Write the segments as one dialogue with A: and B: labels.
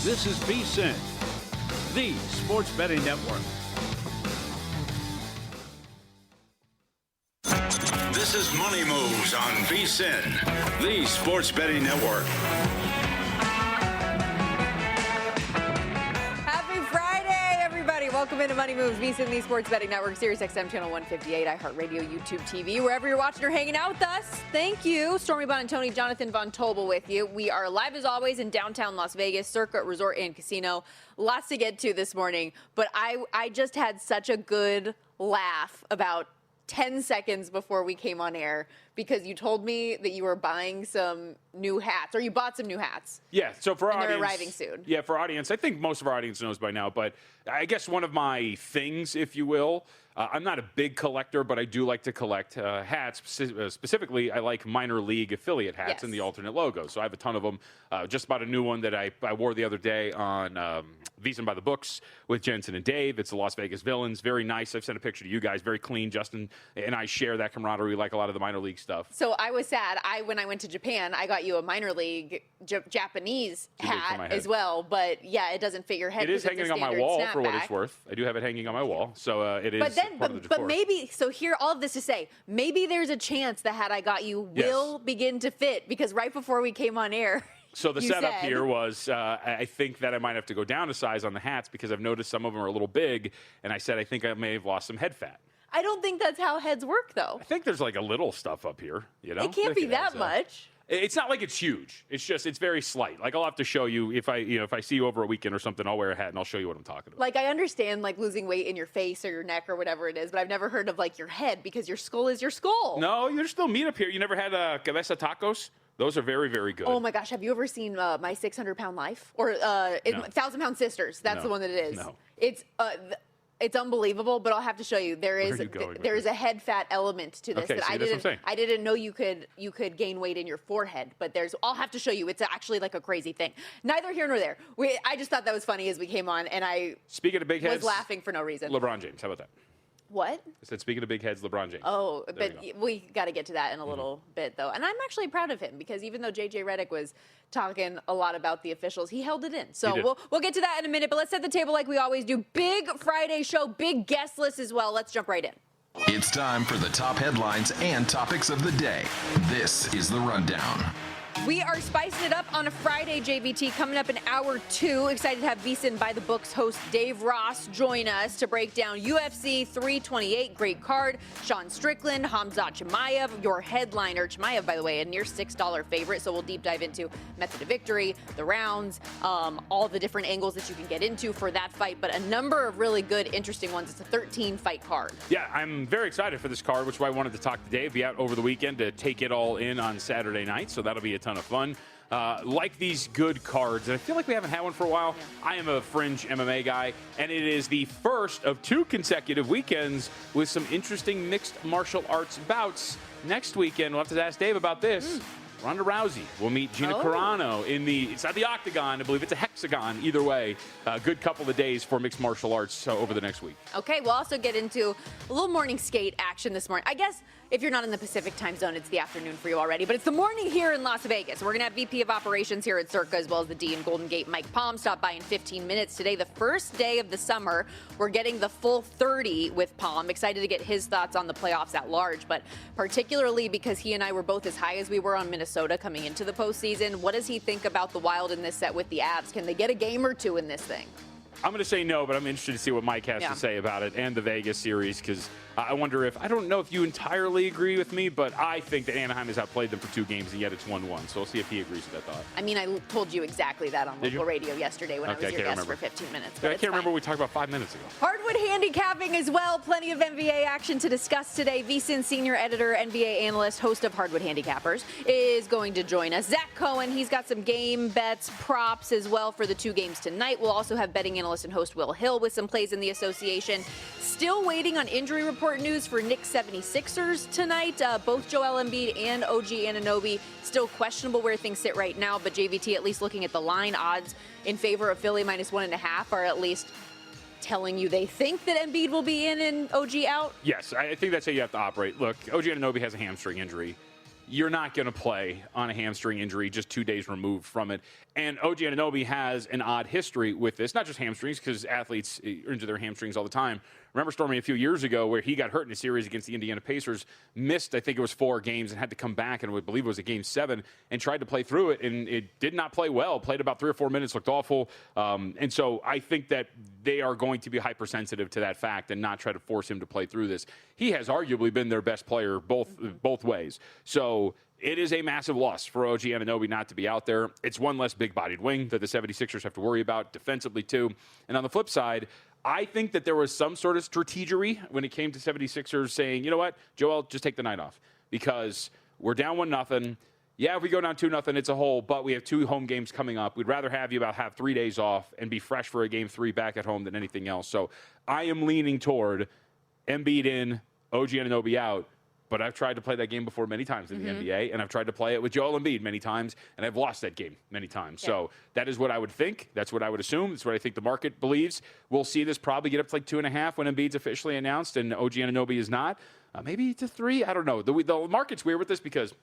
A: This is VSiN, the sports betting network. This is Money Moves on VSiN, the sports betting network.
B: Happy Friday, everybody. Welcome into Money Moves, VSiN, the sports betting network, Sirius XM Channel 158, iHeartRadio, YouTube TV, wherever you're watching or hanging out with us. Thank you. Stormy, Buonantony, Jonathan Von Tobel with you. We are live as always in downtown Las Vegas, Circa Resort and Casino. Lots to get to this morning, but I just had such a good laugh about 10 seconds before we came on air because you told me that you were buying some new hats, or you bought some new hats.
C: Yeah, so for our audience,
B: they're arriving soon.
C: Yeah, for our audience, I think most of our audience knows by now, but I guess one of my things, if you will, I'm not a big collector, but I do like to collect hats. Specifically, I like minor league affiliate hats and the alternate logos. So I have a ton of them. Just bought a new one that I wore the other day on VSiN by the Books with Jensen and Dave. It's the Las Vegas Villains. Very nice. I've sent a picture to you guys. Very clean. Justin and I share that camaraderie. We like a lot of the minor league stuff.
B: So I was sad. When I went to Japan, I got you a minor league Japanese hat as well. But yeah, it doesn't fit your head.
C: It is hanging on my wall for what it's worth. I do have it hanging on my wall. So it is part of the decor.
B: But maybe, so here, all of this to say, maybe there's a chance the hat I got you will begin to fit, because right before we came on air,
C: so the setup here was, I think that I might have to go down a size on the hats because I've noticed some of them are a little big, and I said I think I may have lost some head fat.
B: I don't think that's how heads work, though.
C: I think there's like a little stuff up here, you know?
B: It can't be that much.
C: It's not like it's huge. It's just, it's very slight. Like, I'll have to show you if I see you over a weekend or something, I'll wear a hat and I'll show you what I'm talking about.
B: Like, I understand, like, losing weight in your face or your neck or whatever it is, but I've never heard of, like, your head, because your skull is your skull.
C: No, there's still meat up here. You never had cabeza tacos? Those are very, very good.
B: Oh, my gosh. Have you ever seen My 600-Pound Life? Or 1,000-Pound Sisters? That's the one that it is.
C: No.
B: It's unbelievable, but I'll have to show you. There is a head fat element to this that I didn't know you could gain weight in your forehead, but I'll have to show you. It's actually like a crazy thing. Neither here nor there. I just thought that was funny as we came on, and
C: speaking of big heads,
B: was laughing for no reason.
C: LeBron James, how about that?
B: What?
C: I said, speaking of big heads, LeBron James.
B: Oh, but we got to get to that in a little bit, though. And I'm actually proud of him, because even though J.J. Redick was talking a lot about the officials, he held it in. So we'll get to that in a minute, but let's set the table like we always do. Big Friday show, big guest list as well. Let's jump right in.
D: It's time for the top headlines and topics of the day. This is The Rundown.
B: We are spicing it up on a Friday, JVT, coming up in hour 2. Excited to have VSiN by the Books host Dave Ross join us to break down UFC 328. Great card. Sean Strickland, Hamzat Chimaev, your headliner. Chimaev, by the way, a near $6 favorite. So we'll deep dive into method of victory, the rounds, all the different angles that you can get into for that fight. But a number of really good, interesting ones. It's a 13-fight card.
C: Yeah, I'm very excited for this card, which is why I wanted to talk to Dave. Be out over the weekend to take it all in on Saturday night. So that'll be a ton of fun. Like these good cards, and I feel like we haven't had one for a while. I am a fringe MMA guy, and it is the first of 2 consecutive weekends with some interesting mixed martial arts bouts. Next weekend, we'll have to ask Dave about this. Ronda Rousey will meet Gina Carano it's not the octagon, I believe it's a hexagon. Either way, a good couple of days for mixed martial arts over the next week.
B: Okay, we'll also get into a little morning skate action this morning. I guess if you're not in the Pacific time zone, it's the afternoon for you already, but it's the morning here in Las Vegas. We're going to have VP of Operations here at Circa, as well as the D in Golden Gate, Mike Palm, stop by in 15 minutes. Today, the first day of the summer, we're getting the full 30 with Palm. Excited to get his thoughts on the playoffs at large, but particularly because he and I were both as high as we were on Minnesota coming into the postseason. What does he think about the Wild in this set with the Avs? Can they get a game or 2 in this thing?
C: I'm going to say no, but I'm interested to see what Mike has to say about it and the Vegas series, because I wonder I don't know if you entirely agree with me, but I think that Anaheim has outplayed them for 2 games, and yet it's 1-1. So we'll see if he agrees with that thought.
B: I mean, I told you exactly that on local radio yesterday when I was your guest for 15 minutes.
C: I can't remember what we talked about 5 minutes ago.
B: Hardwood handicapping as well. Plenty of NBA action to discuss today. VSiN senior editor, NBA analyst, host of Hardwood Handicappers, is going to join us. Zach Cohen, he's got some game bets, props as well for the 2 games tonight. We'll also have betting analyst and host Will Hill with some plays in the association. Still waiting on injury report news for Knicks 76ers tonight. Both Joel Embiid and OG Anunoby still questionable where things sit right now, but JVT, at least looking at the line, odds in favor of Philly -1.5 are at least telling you they think that Embiid will be in and OG out.
C: Yes, I think that's how you have to operate. Look, OG Anunoby has a hamstring injury. you're not going to play on a hamstring injury just 2 days removed from it. And OG Anunoby has an odd history with this, not just hamstrings, because athletes injure their hamstrings all the time. Remember Stormy a few years ago where he got hurt in a series against the Indiana Pacers, missed, I think it was 4 games, and had to come back, and I believe it was a game 7, and tried to play through it, and it did not play well. Played about 3 or 4 minutes, looked awful. And so I think that they are going to be hypersensitive to that fact and not try to force him to play through this. He has arguably been their best player both ways. So it is a massive loss for OG Anunoby not to be out there. It's one less big-bodied wing that the 76ers have to worry about defensively, too. And on the flip side, I think that there was some sort of strategery when it came to 76ers saying, you know what, Joel, just take the night off because we're down 1-0. Yeah, if we go down 2-0, it's a hole, but we have 2 home games coming up. We'd rather have you have 3 days off and be fresh for a game 3 back at home than anything else. So I am leaning toward Embiid in, OG Anunoby out. But I've tried to play that game before many times in the NBA, and I've tried to play it with Joel Embiid many times, and I've lost that game many times. Yeah. So that is what I would think. That's what I would assume. That's what I think the market believes. We'll see this probably get up to like 2.5 when Embiid's officially announced and OG Anunoby is not. Maybe to 3. I don't know. The market's weird with this because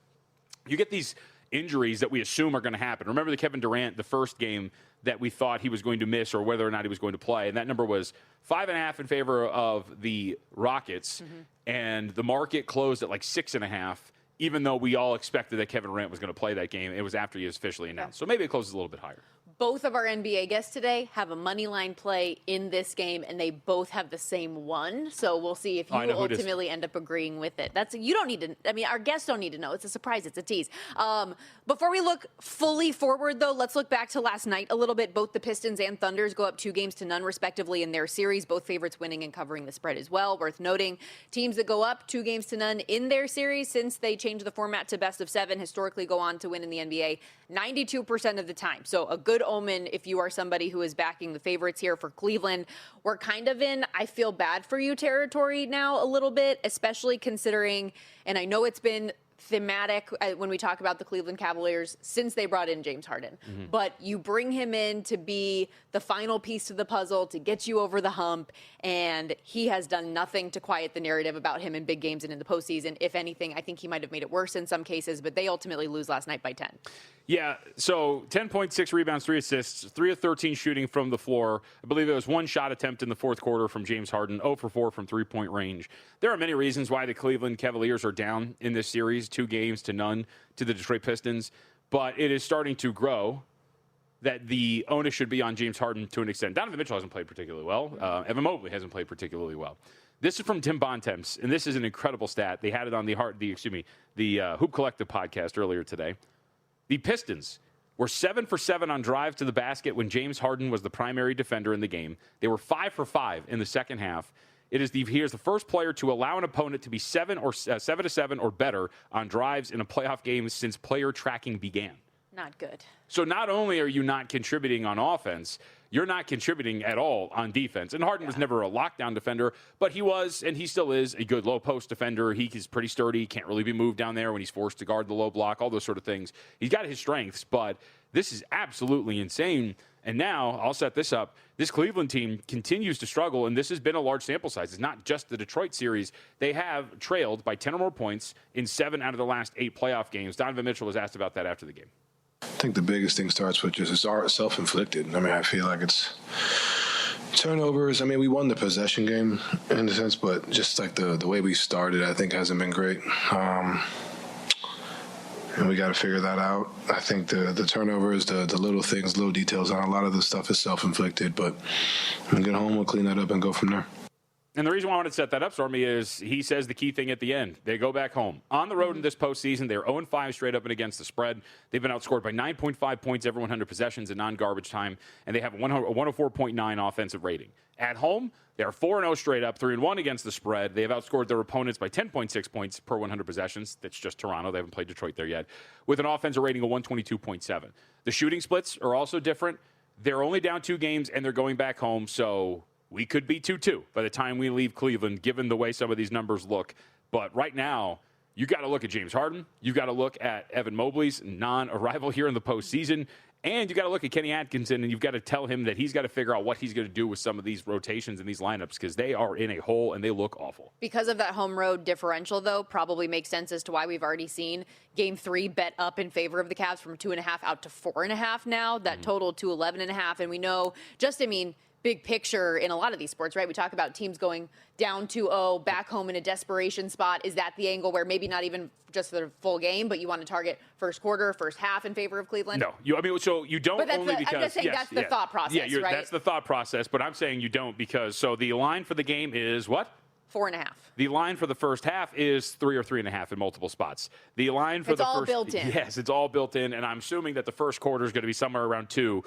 C: you get these injuries that we assume are going to happen. Remember the Kevin Durant, the first game that we thought he was going to miss or whether or not he was going to play, and that number was 5.5 in favor of the Rockets, and the market closed at like 6.5, even though we all expected that Kevin Durant was going to play that game. It was after he was officially announced. So maybe it closes a little bit higher.
B: Both of our NBA guests today have a money line play in this game, and they both have the same one. So we'll see if you ultimately end up agreeing with it. You don't need to. I mean, our guests don't need to know. It's a surprise. It's a tease. Before we look fully forward, though, let's look back to last night a little bit. Both the Pistons and Thunders go up 2-0 respectively in their series. Both favorites winning and covering the spread as well. Worth noting, teams that go up 2-0 in their series since they changed the format to best of 7 historically go on to win in the NBA 92% of the time. So a good omen if you are somebody who is backing the favorites here for Cleveland. We're kind of in I feel bad for you territory now a little bit, especially considering, and I know it's been thematic when we talk about the Cleveland Cavaliers since they brought in James Harden. But you bring him in to be the final piece to the puzzle to get you over the hump, and he has done nothing to quiet the narrative about him in big games and in the postseason. If anything, I think he might have made it worse in some cases, but they ultimately lose last night by 10.
C: Yeah, so 10.6 rebounds, 3 assists, 3 of 13 shooting from the floor. I believe there was 1 shot attempt in the fourth quarter from James Harden, 0 for 4 from three-point range. There are many reasons why the Cleveland Cavaliers are down in this series, 2-0 to the Detroit Pistons, but it is starting to grow that the onus should be on James Harden to an extent. Donovan Mitchell hasn't played particularly well. Evan Mobley hasn't played particularly well. This is from Tim Bontemps, and this is an incredible stat. They had it on the Hoop Collective podcast earlier today. The Pistons were 7 for 7 on drives to the basket when James Harden was the primary defender in the game. They were 5 for 5 in the second half. He is the first player to allow an opponent to be 7 to 7 or better on drives in a playoff game since player tracking began.
B: Not good.
C: So not only are you not contributing on offense, you're not contributing at all on defense. And Harden was never a lockdown defender, but he was, and he still is, a good low-post defender. He is pretty sturdy, can't really be moved down there when he's forced to guard the low block, all those sort of things. He's got his strengths, but this is absolutely insane. And now, I'll set this up, this Cleveland team continues to struggle, and this has been a large sample size. It's not just the Detroit series. They have trailed by 10 or more points in 7 out of the last 8 playoff games. Donovan Mitchell was asked about that after the game.
E: I think the biggest thing starts with just it's self-inflicted. I mean, I feel like it's turnovers. I mean, we won the possession game in a sense, but just like the way we started, I think hasn't been great. And we got to figure that out. I think the turnovers, the little things, little details on a lot of the stuff is self-inflicted, but when we get home, we'll clean that up and go from there.
C: And the reason why I wanted to set that up, Stormy, is he says the key thing at the end. They go back home. On the road in this postseason, they're 0-5 straight up and against the spread. They've been outscored by 9.5 points every 100 possessions in non-garbage time, and they have a 104.9 offensive rating. At home, they are 4-0 straight up, 3-1 against the spread. They have outscored their opponents by 10.6 points per 100 possessions. That's just Toronto. They haven't played Detroit there yet. With an offensive rating of 122.7. The shooting splits are also different. They're only down 2 games, and they're going back home, so we could be 2-2 by the time we leave Cleveland, given the way some of these numbers look. But right now, you got to look at James Harden. You got to look at Evan Mobley's non-arrival here in the postseason. And you got to look at Kenny Atkinson, and you've got to tell him that he's got to figure out what he's going to do with some of these rotations and these lineups because they are in a hole and they look awful.
B: Because of that home road differential, though, probably makes sense as to why we've already seen Game 3 bet up in favor of the Cavs from 2.5 out to 4.5 now. That totaled to 11.5. And we know, big picture in a lot of these sports, right? We talk about teams going down 2-0, back home in a desperation spot. Is that the angle where maybe not even just for the full game, but you want to target first quarter, first half in favor of Cleveland?
C: No, so you don't
B: but that's
C: only because...
B: I'm just saying that's the thought process, right?
C: That's the thought process, but I'm saying you don't because, so the line for the game is what?
B: 4.5.
C: The line for the first half is 3 or 3.5 in multiple spots. The line for
B: it's
C: the
B: all
C: first,
B: built in.
C: Yes, it's all built in, and I'm assuming that the first quarter is going to be somewhere around 2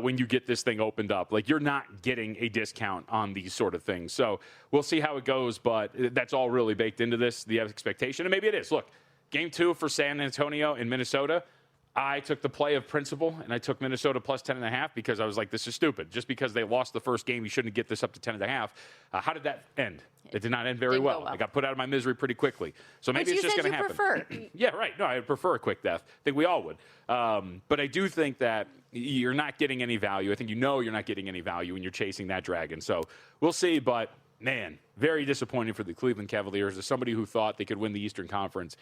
C: when you get this thing opened up. Like, you're not getting a discount on these sort of things. So we'll see how it goes, but that's all really baked into this, the expectation, and maybe it is. Look, Game 2 for San Antonio in Minnesota, I took the play of principle, and I took Minnesota plus 10.5 because I was like, this is stupid. Just because they lost the first game, you shouldn't get this up to 10.5. How did that end? It did not end very well. I got put out of my misery pretty quickly. So maybe it's just going to happen.
B: Prefer.
C: Yeah, right. No, I prefer a quick death. I think we all would. But I do think that you're not getting any value. I think you're not getting any value when you're chasing that dragon. So we'll see. But, man, very disappointing for the Cleveland Cavaliers. As somebody who thought they could win the Eastern Conference,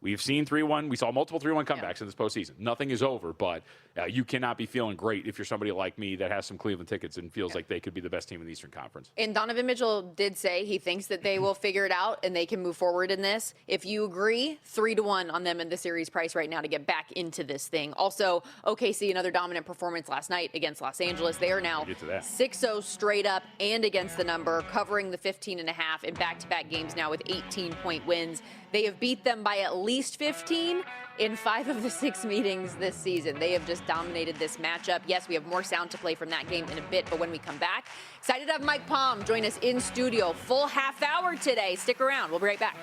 C: we've seen 3-1. We saw multiple 3-1 comebacks in this postseason. Nothing is over, but you cannot be feeling great if you're somebody like me that has some Cleveland tickets and feels like they could be the best team in the Eastern Conference.
B: And Donovan Mitchell did say he thinks that they will figure it out and they can move forward in this. If you agree, 3-1 on them in the series price right now to get back into this thing. Also, OKC, another dominant performance last night against Los Angeles. They are now 6-0 straight up and against the number, covering the 15.5 in back-to-back games now with 18-point wins. They have beat them by at least 15 in 5 of the 6 meetings this season. They have just dominated this matchup. Yes, we have more sound to play from that game in a bit, but when we come back, excited to have Mike Palm join us in studio. Full half hour today. Stick around. We'll be right back.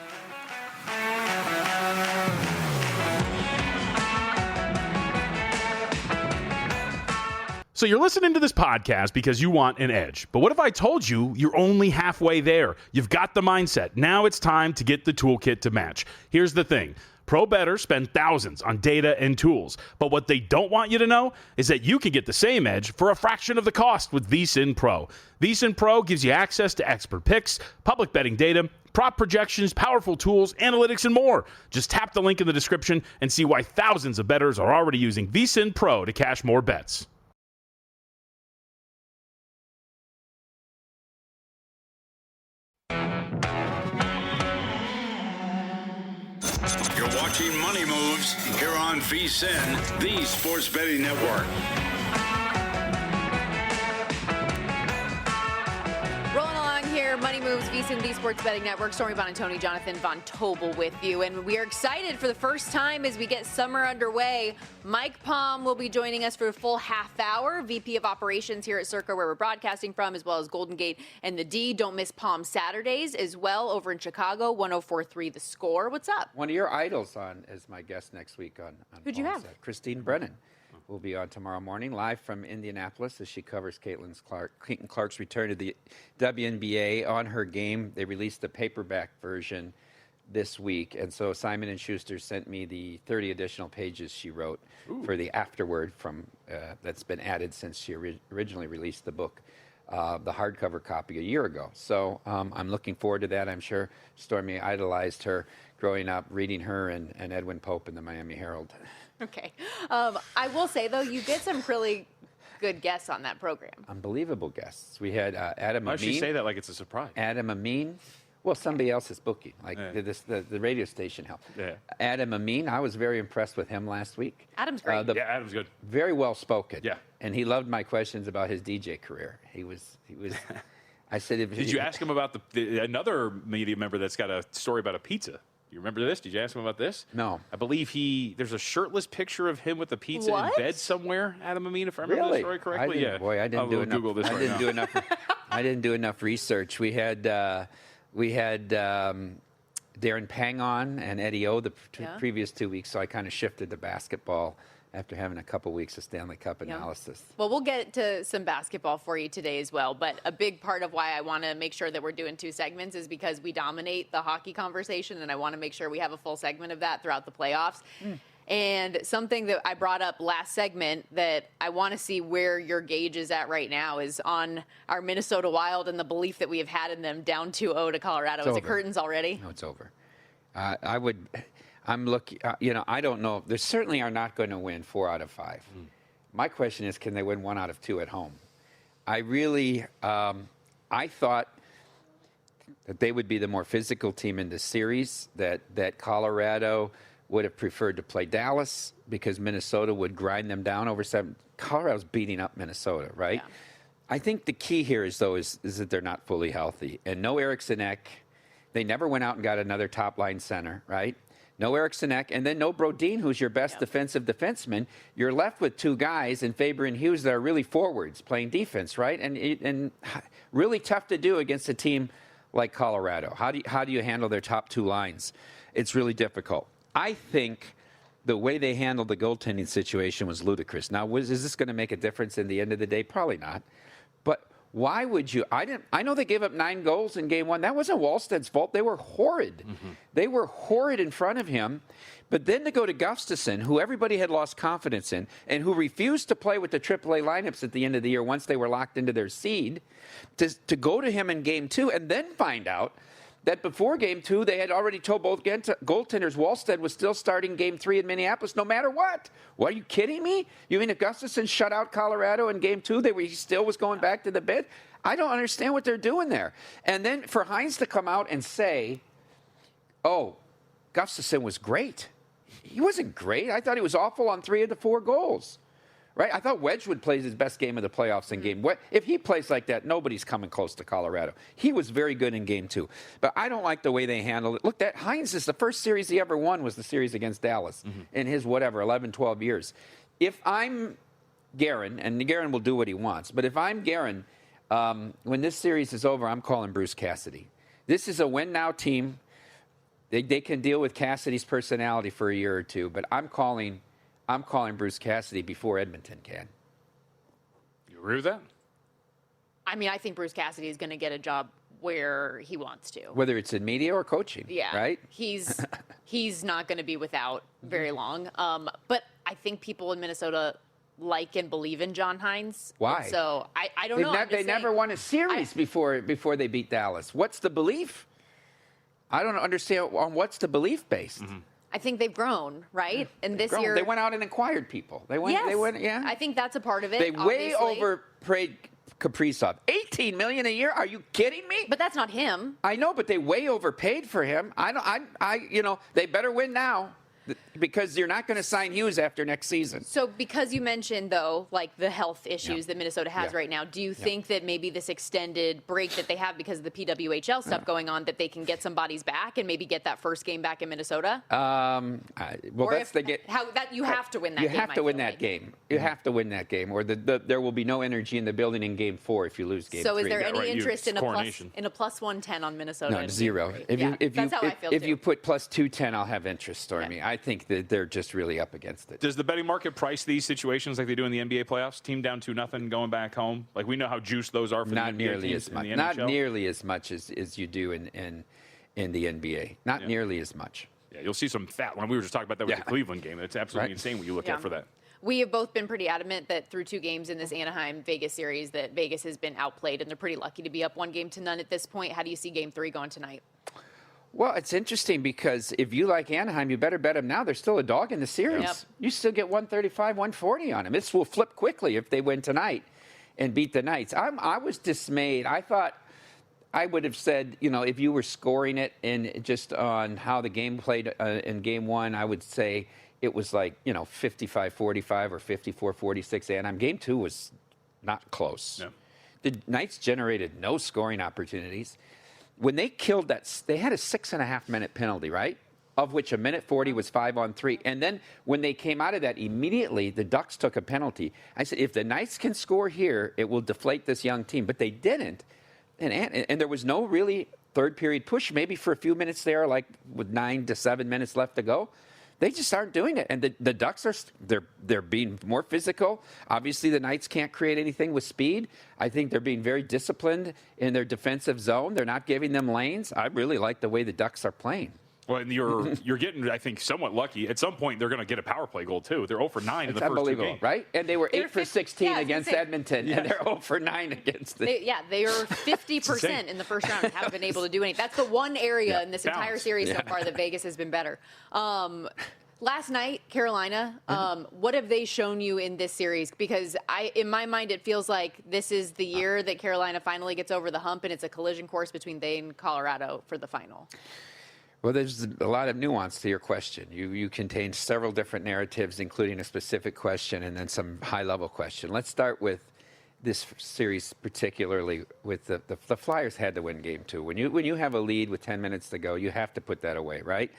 C: So you're listening to this podcast because you want an edge. But what if I told you you're only halfway there? You've got the mindset. Now it's time to get the toolkit to match. Here's the thing. Pro bettors spend thousands on data and tools. But what they don't want you to know is that you can get the same edge for a fraction of the cost with VSiN Pro. VSiN Pro gives you access to expert picks, public betting data, prop projections, powerful tools, analytics, and more. Just tap the link in the description and see why thousands of bettors are already using VSiN Pro to cash more bets.
A: You're watching Money Moves here on VSiN, the sports betting network.
B: Rolling along here, Money Moves, VSiN, the Sports Betting Network. Stormy, Buonantony, Jonathan Von Tobel with you. And we are excited for the first time as we get summer underway. Mike Palm will be joining us for a full half hour, VP of Operations here at Circa, where we're broadcasting from, as well as Golden Gate and the D. Don't miss Palm Saturdays as well over in Chicago, 104.3 The Score. What's up?
F: One of your idols on as my guest next week on
B: Who'd you
F: Palm
B: have?
F: Set. Christine Brennan will be on tomorrow morning, live from Indianapolis as she covers Caitlin Clark's return to the WNBA. On her game, they released the paperback version this week, and so Simon & Schuster sent me the 30 additional pages she wrote for the afterword from that's been added since she originally released the book, the hardcover copy a year ago. So I'm looking forward to that. I'm sure Stormy idolized her growing up, reading her and Edwin Pope in the Miami Herald.
B: Okay. I will say, though, you get some really good guests on that program.
F: Unbelievable guests. We had Adam Amin.
C: Why does she say that like it's a surprise?
F: Adam Amin. Well, somebody else is booking. Like the radio station helped.
C: Yeah.
F: Adam Amin, I was very impressed with him last week.
B: Adam's great.
C: Yeah, Adam's good.
F: Very well spoken.
C: Yeah.
F: And he loved my questions about his DJ career. He was. I said,
C: Did you ask him about another media member that's got a story about a pizza? You remember this? Did you ask him about this?
F: No.
C: I believe there's a shirtless picture of him with a pizza in bed somewhere, Adam Amin, if I remember the story correctly.
F: Boy, I didn't do enough.
C: Google this
F: I didn't do enough research. We had Darren Pang on and Eddie O the previous 2 weeks, so I kind of shifted to basketball after having a couple weeks of Stanley Cup analysis.
B: Well, we'll get to some basketball for you today as well, but a big part of why I want to make sure that we're doing 2 segments is because we dominate the hockey conversation, and I want to make sure we have a full segment of that throughout the playoffs. And something that I brought up last segment that I want to see where your gauge is at right now is on our Minnesota Wild and the belief that we have had in them down 2-0 to Colorado. Is it curtains already?
F: No, it's over. I'm looking, I don't know. They certainly are not going to win 4 out of 5. My question is, can they win 1 out of 2 at home? I really, I thought that they would be the more physical team in the series, that Colorado would have preferred to play Dallas because Minnesota would grind them down over 7. Colorado's beating up Minnesota, right?
B: Yeah.
F: I think the key here is that they're not fully healthy. And no Eriksson Ek. They never went out and got another top-line center, right? No Eriksson Ek, and then no Brodin, who's your best defensive defenseman. You're left with 2 guys in Faber and Hughes that are really forwards playing defense, right? And really tough to do against a team like Colorado. How do you handle their top 2 lines? It's really difficult. I think the way they handled the goaltending situation was ludicrous. Now, is this going to make a difference in the end of the day? Probably not. But why would you? I know they gave up 9 goals in game 1. That wasn't Wallsted's fault. They were horrid. They were horrid in front of him. But then to go to Gustafsson, who everybody had lost confidence in, and who refused to play with the AAA lineups at the end of the year once they were locked into their seed, to go to him in game 2 and then find out that before game 2, they had already told both goaltenders Wallstead was still starting game 3 in Minneapolis no matter what. What, are you kidding me? You mean if Gustafsson shut out Colorado in game 2, he still was going back to the bed? I don't understand what they're doing there. And then for Hines to come out and say, oh, Gustafsson was great. He wasn't great. I thought he was awful on 3 of the 4 goals. Right? I thought Wedgwood plays his best game of the playoffs in game. If he plays like that, nobody's coming close to Colorado. He was very good in game 2. But I don't like the way they handled it. Look, that Hines is the first series he ever won was the series against Dallas in his 11, 12 years. If I'm Guerin, and Guerin will do what he wants, but if I'm Guerin, when this series is over, I'm calling Bruce Cassidy. This is a win-now team. They can deal with Cassidy's personality for a year or 2, but I'm calling Bruce Cassidy before Edmonton can.
C: You agree with that?
B: I mean, I think Bruce Cassidy is going to get a job where he wants to.
F: Whether it's in media or coaching, right?
B: He's not going to be without very long. But I think people in Minnesota like and believe in John Hines.
F: Why?
B: And so I don't know.
F: They never won a series before they beat Dallas. What's the belief? I don't understand on what's the belief based.
B: I think they've grown, right? And this year
F: they went out and acquired people. They went. Yeah.
B: I think that's a part of it.
F: They
B: obviously.
F: way overpaid Kaprizov. $18 million a year? Are you kidding me?
B: But that's not him.
F: I know, but they way overpaid for him. They better win now. Because you're not going to sign Hughes after next season.
B: So because you mentioned, though, like the health issues that Minnesota has right now, do you think that maybe this extended break that they have because of the PWHL stuff going on, that they can get some bodies back and maybe get that first game back in Minnesota?
F: You have to win that game.
B: You
F: have to win that game. You have to win that game, or there will be no energy in the building in game 4 if you lose game 3.
B: So is there any interest in a plus 110 on Minnesota?
F: No, 0. If you put plus 210, I'll have interest, Stormy. I think that they're just really up against it.
C: Does the betting market price these situations like they do in the NBA playoffs? Team down 2-0, going back home. Like we know how juiced those are for the NBA teams in the NHL.
F: Not nearly as much as you do in the NBA. Not nearly as much.
C: Yeah, you'll see some fat. When we were just talking about that with the Cleveland game, it's absolutely insane when you look at for that.
B: We have both been pretty adamant that through 2 games in this Anaheim-Vegas series that Vegas has been outplayed, and they're pretty lucky to be up 1-0 at this point. How do you see Game 3 going tonight?
F: Well, it's interesting because if you like Anaheim, you better bet them now. They're still a dog in the series.
B: Yep.
F: You still get 135, 140 on them. This will flip quickly if they win tonight and beat the Knights. I was dismayed. I thought I would have said, if you were scoring it and just on how the game played in Game 1, I would say it was like, 55-45 or 54-46 Anaheim. Game 2 was not close. No. The Knights generated no scoring opportunities. When they killed that, they had a 6.5-minute penalty, right? Of which a minute 40 was 5-on-3. And then when they came out of that, immediately the Ducks took a penalty. I said, if the Knights can score here, it will deflate this young team. But they didn't. And there was no really third period push, maybe for a few minutes there, like with 9 to 7 minutes left to go. They just aren't doing it. And the Ducks they're being more physical. Obviously, the Knights can't create anything with speed. I think they're being very disciplined in their defensive zone. They're not giving them lanes. I really like the way the Ducks are playing.
C: Well, and you're getting, I think, somewhat lucky. At some point, they're going to get a power play goal, too. They're 0 for 9 in the first 2 games.
F: Right? And they were 8 for 16 against Edmonton,
B: yes.
F: and they're 0 for 9 against the...
B: They are 50% in the first round and haven't been able to do anything. That's the one area in this entire series so far that Vegas has been better. Last night, Carolina, what have they shown you in this series? Because in my mind, it feels like this is the year that Carolina finally gets over the hump, and it's a collision course between they and Colorado for the final.
F: Well, there's a lot of nuance to your question. You contain several different narratives, including a specific question and then some high-level question. Let's start with this series, particularly with the Flyers had to win game 2. When you have a lead with 10 minutes to go, you have to put that away, right?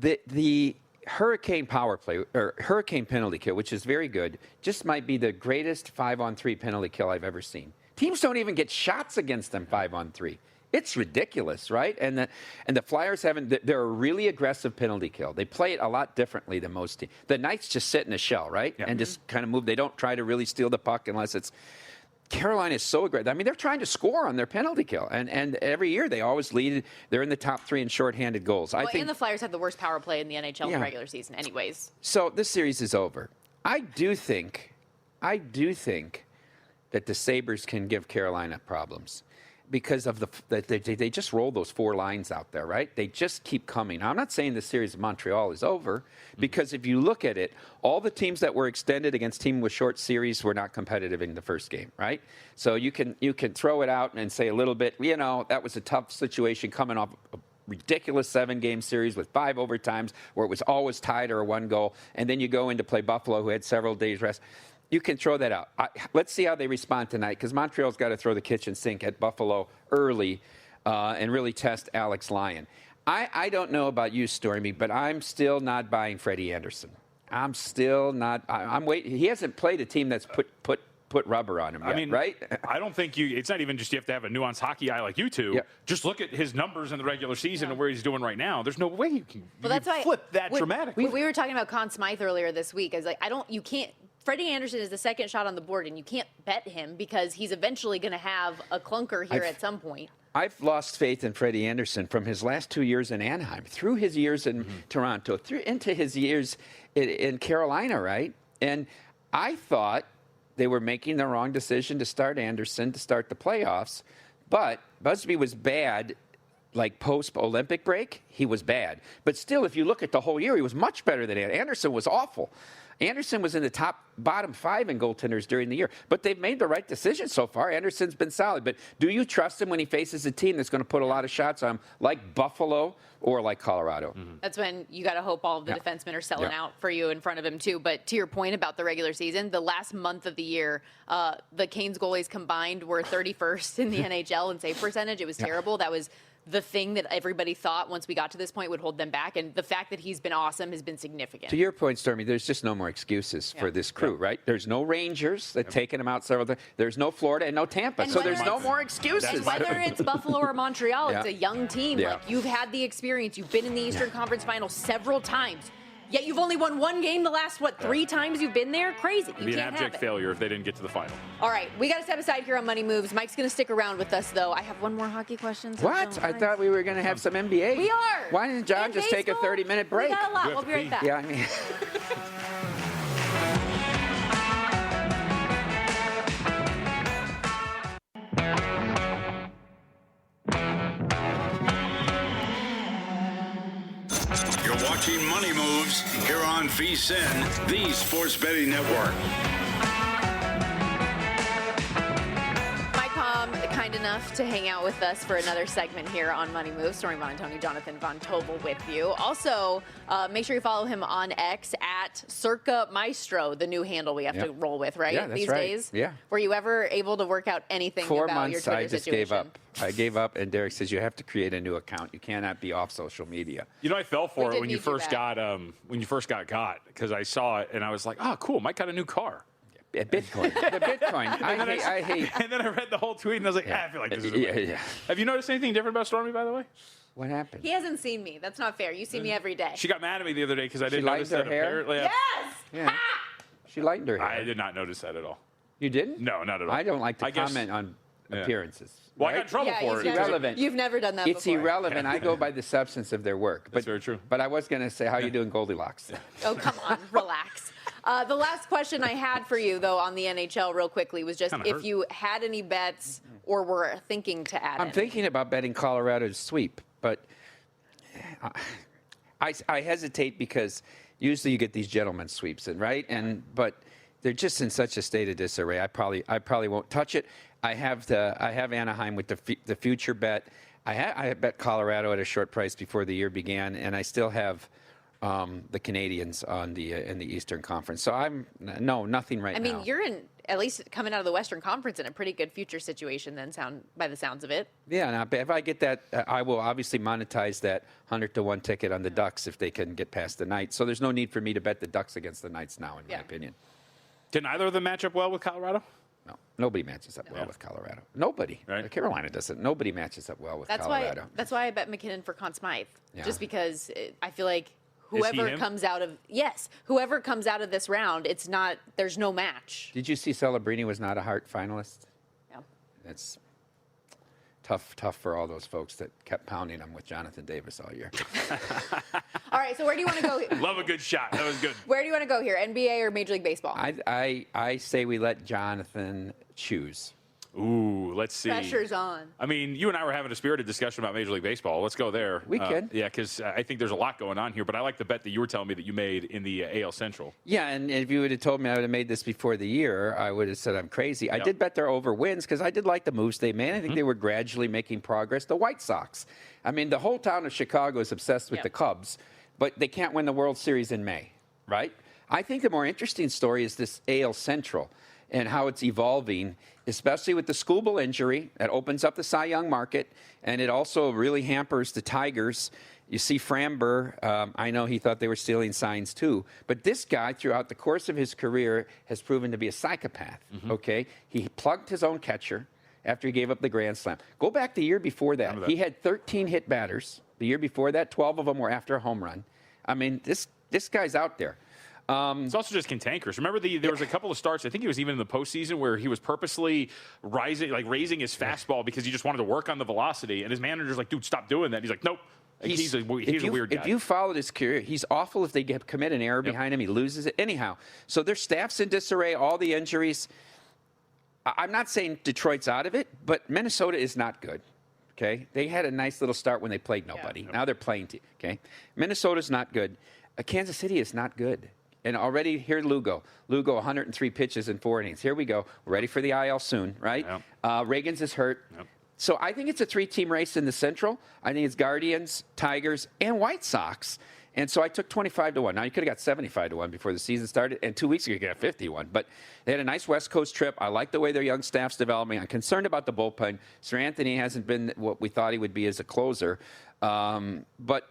F: The Hurricane power play, or Hurricane penalty kill, which is very good, just might be the greatest 5-on-3 penalty kill I've ever seen. Teams don't even get shots against them 5-on-3. It's ridiculous, right? And the Flyers they're a really aggressive penalty kill. They play it a lot differently than most teams. The Knights just sit in a shell, right? Yeah. And just kind of move. They don't try to really steal the puck unless it's... Carolina is so aggressive. I mean, they're trying to score on their penalty kill. And every year they always lead. They're in the top 3 in shorthanded goals.
B: Well, I think, and the Flyers have the worst power play in the NHL in the regular season anyways. So
F: this series is over. I do think that the Sabres can give Carolina problems. Because of they just roll those 4 lines out there, right? They just keep coming. Now, I'm not saying the series of Montreal is over, because if you look at it, all the teams that were extended against teams with short series were not competitive in the first game, right? So you can throw it out and say a little bit, that was a tough situation coming off a ridiculous 7-game series with 5 overtimes where it was always tied or a 1 goal, and then you go in to play Buffalo, who had several days rest. You can throw that out. Let's see how they respond tonight, because Montreal's got to throw the kitchen sink at Buffalo early and really test Alex Lyon. I don't know about you, Stormy, but I'm still not buying Freddie Anderson. I'm still not. I'm waiting. He hasn't played a team that's put rubber on him yet, right?
C: I don't think it's not even just you have to have a nuanced hockey eye like you two. Yep. Just look at his numbers in the regular season and where he's doing right now. There's no way you can flip that dramatically.
B: We were talking about Conn Smythe earlier this week. I was like, you can't. Freddie Anderson is the second shot on the board, and you can't bet him because he's eventually going to have a clunker here at some point.
F: I've lost faith in Freddie Anderson from his last 2 years in Anaheim, through his years in Toronto, into his years in Carolina, right? And I thought they were making the wrong decision to start Anderson to start the playoffs, but Busby was bad. Like post-Olympic break, he was bad. But still, if you look at the whole year, he was much better than Anderson. Anderson was awful. Anderson was in the bottom 5 in goaltenders during the year. But they've made the right decision so far. Anderson's been solid. But do you trust him when he faces a team that's going to put a lot of shots on him, like Buffalo or like Colorado?
B: That's when you got to hope all of the defensemen are selling out for you in front of him, too. But to your point about the regular season, the last month of the year, the Canes goalies combined were 31st in the NHL in save percentage. It was terrible. That was the thing that everybody thought once we got to this point would hold them back. And the fact that he's been awesome has been significant.
F: To your point, Stormy, there's just no more excuses for this crew, right? There's no Rangers that taken them out several times. There's no Florida and no Tampa. And so there's no more excuses.
B: And whether it's Buffalo or Montreal, it's a young team. Like, you've had the experience. You've been in the Eastern Conference Finals several times. Yet you've only won 1 game the last, 3 times you've been there? Crazy.
C: It'd be an abject failure if they didn't get to the final.
B: All right, we got to step aside here on Money Moves. Mike's going to stick around with us, though. I have one more hockey question. So
F: what? I thought we were going to have some NBA.
B: We are.
F: Why didn't John just take a 30-minute break?
B: We got a lot. We'll be right back.
F: Yeah, I mean...
A: You're watching Money Moves here on VSiN, the Sports Betting Network.
B: Mike Palm, kind enough to hang out with us for another segment here on Money Moves. Stormy Buonantony, Jonathan Von Tobel with you. Also, make sure you follow him on X at Circa Maestro, the new handle we have to roll with, right?
F: Yeah, that's
B: These days?
F: Yeah.
B: Were you ever able to work out anything
F: 4
B: about your
F: months,
B: Twitter
F: I just
B: situation?
F: gave up. I gave up, and Derek says you have to create a new account. You cannot be off social media.
C: I fell for it when you first got because I saw it and I was like, oh, cool, Mike got a new car.
F: Bitcoin. The Bitcoin. I hate.
C: And then I read the whole tweet and I was like, I feel like this is amazing. Have you noticed anything different about Stormy, by the way?
F: What happened?
B: He hasn't seen me. That's not fair. You see me every day.
C: She got mad at me the other day because I didn't
F: lightened
C: notice
F: her
C: that
F: hair?
C: apparently.
B: Yes!
F: Yeah. She lightened her hair.
C: I did not notice that at all.
F: You didn't?
C: No, not at all.
F: I don't like to comment on appearances.
C: Well, I
F: right?
C: got in trouble for it.
B: You've
F: irrelevant.
B: You've never done that
F: It's
B: before.
F: irrelevant. I go by the substance of their work.
C: That's very true.
F: But I was going to say, how you doing, Goldilocks?
B: Oh, come on, relax. The last question I had for you, though, on the NHL real quickly was just
C: Kinda
B: if
C: hurt.
B: you had any bets or were thinking to add
F: I'm
B: any.
F: thinking about betting Colorado to sweep, but I hesitate because usually you get these gentlemen sweeps in, right? But they're just in such a state of disarray. I probably won't touch it. I have Anaheim with the future bet. I bet Colorado at a short price before the year began, and I still have the Canadians on in the Eastern Conference. So nothing right now.
B: I mean, you're in, at least coming out of the Western Conference, in a pretty good future situation then, by the sounds of it.
F: Yeah, not bad. If I get that, I will obviously monetize that 100-1 ticket on the Ducks if they can get past the Knights. So there's no need for me to bet the Ducks against the Knights now, in my opinion.
C: Did either of them match up well with Colorado?
F: No, nobody matches up well with Colorado. Nobody.
C: Right.
F: Carolina doesn't. Nobody matches up well with Colorado.
B: That's why I bet McKinnon for Conn Smythe.
F: Yeah.
B: Just because I feel like
C: he
B: whoever
C: him?
B: comes out of this round, there's no match.
F: Did you see Celebrini was not a Hart finalist?
B: Yeah.
F: That's tough for all those folks that kept pounding him with Jonathan Davis all year.
B: All right, so where do you want to go?
C: Love a good shot. That was good.
B: Where do you want to go here, NBA or Major League Baseball?
F: I say we let Jonathan choose.
C: Ooh, let's see.
B: Pressure's on.
C: I mean, you and I were having a spirited discussion about Major League Baseball. Let's go there.
F: We can.
C: Yeah, because I think there's a lot going on here. But I like the bet that you were telling me that you made in the AL Central.
F: Yeah, and if you would have told me I would have made this before the year, I would have said I'm crazy. I
C: Yep.
F: did bet their over wins because I did like the moves they made. I think they were gradually making progress. The White Sox. I mean, the whole town of Chicago is obsessed with
B: Yep.
F: the Cubs, but they can't win the World Series in May, right? I think the more interesting story is this AL Central and how it's evolving, especially with the Skubal injury that opens up the Cy Young market, and it also really hampers the Tigers. You see Framber, I know he thought they were stealing signs too, but this guy throughout the course of his career has proven to be a psychopath, okay? He plugged his own catcher after he gave up the Grand Slam. Go back the year before that. He had 13 hit batters. The year before that, 12 of them were after a home run. I mean, this guy's out there.
C: It's also just cantankerous. Remember, there was a couple of starts. I think he was even in the postseason where he was purposely raising his fastball because he just wanted to work on the velocity. And his manager's like, "Dude, stop doing that." And he's like, "Nope." He's a weird guy.
F: If you followed his career, he's awful. If they commit an error behind him, he loses it. Anyhow, so their staff's in disarray. All the injuries. I'm not saying Detroit's out of it, but Minnesota is not good. Okay, they had a nice little start when they played nobody. Now they're playing. Okay, Minnesota's not good. Kansas City is not good. And already here, Lugo, 103 pitches in 4 innings. Here we go. We're ready for the IL soon, right?
C: Yep.
F: Reagan's is hurt.
C: Yep.
F: So I think it's a 3-team race in the Central. I think it's Guardians, Tigers, and White Sox. And so I took 25-1. Now, you could have got 75-1 before the season started, and 2 weeks ago you could have 51. But they had a nice West Coast trip. I like the way their young staff's developing. I'm concerned about the bullpen. Sir Anthony hasn't been what we thought he would be as a closer. But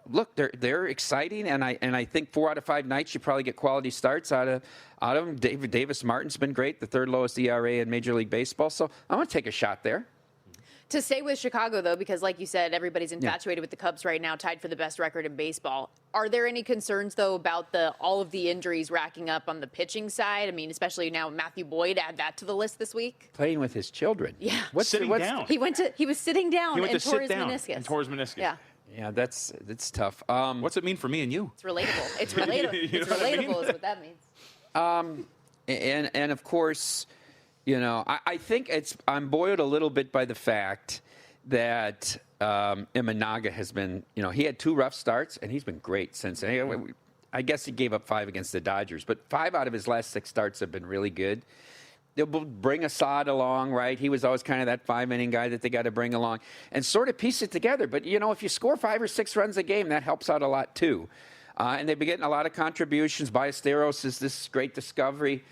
F: look, they're exciting, and I think 4 out of 5 nights you probably get quality starts out of them. Davis Martin's been great, the 3rd lowest ERA in Major League Baseball. So I'm going to take a shot there.
B: To stay with Chicago, though, because like you said, everybody's infatuated with the Cubs right now, tied for the best record in baseball. Are there any concerns, though, about all of the injuries racking up on the pitching side? I mean, especially now Matthew Boyd, add that to the list this week.
F: Playing with his children.
B: Yeah.
C: Sitting down.
B: He was sitting down
C: He went
B: and
C: to
B: tore
C: sit
B: his
C: down
B: meniscus.
C: and tore his meniscus.
B: Yeah.
F: Yeah, that's tough.
C: What's it mean for me and you?
B: It's relatable. It's relatable.
C: You know
B: It's
C: what I mean?
B: relatable is what that means.
F: And of course, I think I'm buoyed a little bit by the fact that Imanaga has been, he had 2 rough starts, and he's been great since. I guess he gave up 5 against the Dodgers, but 5 out of his last 6 starts have been really good. They'll bring Assad along, right? He was always kind of that 5-inning guy that they got to bring along and sort of piece it together. But, if you score 5 or 6 runs a game, that helps out a lot, too. And they've been getting a lot of contributions. Ballesteros is this great discovery.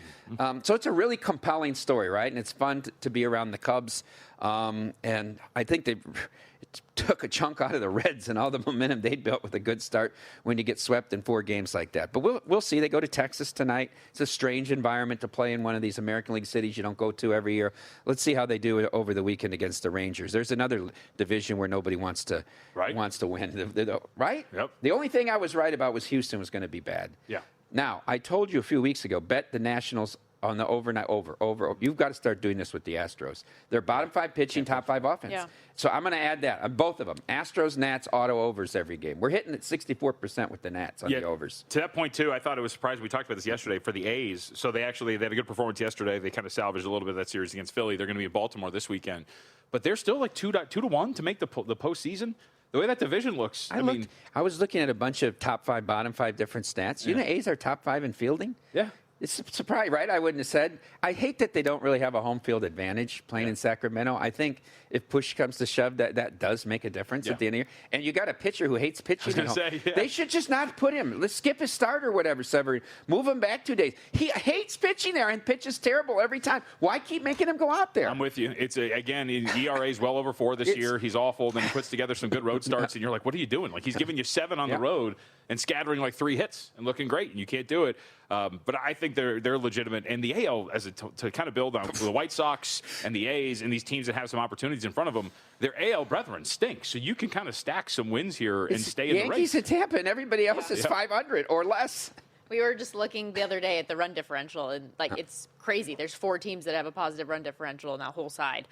F: So it's a really compelling story, right? And it's fun to be around the Cubs. And I think it took a chunk out of the Reds and all the momentum they'd built with a good start when you get swept in 4 games like that. But we'll see. They go to Texas tonight. It's a strange environment to play in one of these American League cities you don't go to every year. Let's see how they do it over the weekend against the Rangers. There's another division where nobody wants to win. Right?
C: Yep.
F: The only thing I was right about was Houston was going to be bad.
C: Yeah.
F: Now, I told you a few weeks ago, bet the Nationals on the overnight over. You've got to start doing this with the Astros. They're bottom 5 pitching, top 5 offense.
B: Yeah.
F: So I'm going to add that on both of them. Astros, Nats, auto overs every game. We're hitting at 64% with the Nats on the overs.
C: To that point, too, I thought it was surprising. We talked about this yesterday for the A's. So they had a good performance yesterday. They kind of salvaged a little bit of that series against Philly. They're going to be in Baltimore this weekend. But they're still like 2 to 1 to make the postseason. The way that division looks,
F: I was looking at a bunch of top 5, bottom 5 different stats. You know, A's are top 5 in fielding.
C: Yeah.
F: It's a surprise, right? I wouldn't have said. I hate that they don't really have a home field advantage playing in Sacramento. I think if push comes to shove, that does make a difference at the end of the year. And you got a pitcher who hates pitching at home. They should just not put him. Let's skip his start or whatever, Severine. Move him back 2 days. He hates pitching there and pitches terrible every time. Why keep making him go out there?
C: I'm with you. Again, ERA is well over 4 this year. He's awful. Then he puts together some good road starts, and you're like, what are you doing? Like, he's giving you 7 on the road and scattering like 3 hits and looking great, and you can't do it. But I think they're legitimate. And the AL, to kind of build on the White Sox and the A's and these teams that have some opportunities in front of them, their AL brethren stink. So you can kind of stack some wins here and stay in the race.
F: Yankees and Tampa, and everybody else is 500 or less.
B: We were just looking the other day at the run differential, and it's crazy. There's 4 teams that have a positive run differential in that whole side.